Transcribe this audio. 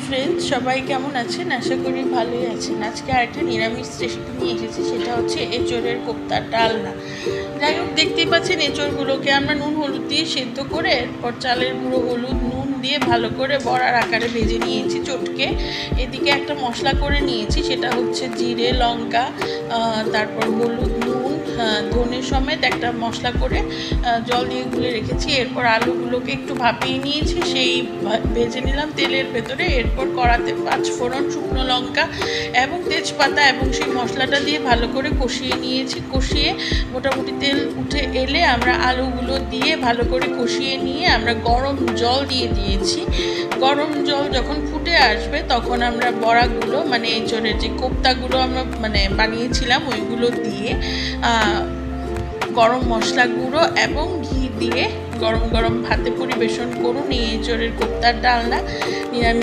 Friends, সবাই কেমন আছেন? আশা করি ভালোই আছেন। আজকে আরেকটা নিরামিষ রেসিপি নিয়ে এসেছি, সেটা হচ্ছে এঁচোড়ের কোপ্তার ডালনা। যাই হোক, দেখতেই পাচ্ছেন এঁচোড়গুলোকে আমরা নুন হলুদ দিয়ে সেদ্ধ করে এরপর চালের গুঁড়ো, হলুদ, নুন দিয়ে ভালো করে বড়ার আকারে ভেজে নিয়েছি চটকে। এদিকে একটা মশলা করে নিয়েছি, সেটা হচ্ছে জিরে, লঙ্কা, তারপর হলুদ, নুন, ধনে সমেত একটা মশলা করে জল দিয়ে গুলে রেখেছি। এরপর আলুগুলোকে একটু ভাপিয়ে নিয়েছি, সেই ভেজে নিলাম তেলের ভেতরে। এরপর কড়াতে 5 ফোড়ন, শুকনো লঙ্কা এবং তেজপাতা এবং সেই মশলাটা দিয়ে ভালো করে কষিয়ে নিয়েছি। কষিয়ে মোটামুটি তেল উঠে এলে আমরা আলুগুলো দিয়ে ভালো করে কষিয়ে নিয়ে আমরা গরম জল দিয়ে দিয়েছি। গরম জল যখন ফুটে আসবে তখন আমরা বড়াগুলো, মানে এঁচোড়ের যে কোপ্তাগুলো আমরা বানিয়েছিলাম ওইগুলো দিয়ে গরম মশলা গুঁড়ো এবং ঘি দিয়ে গরম গরম ভাতে পরিবেশন করুন এই এঁচোড়ের কোপ্তার ডালনা। নিরামিষ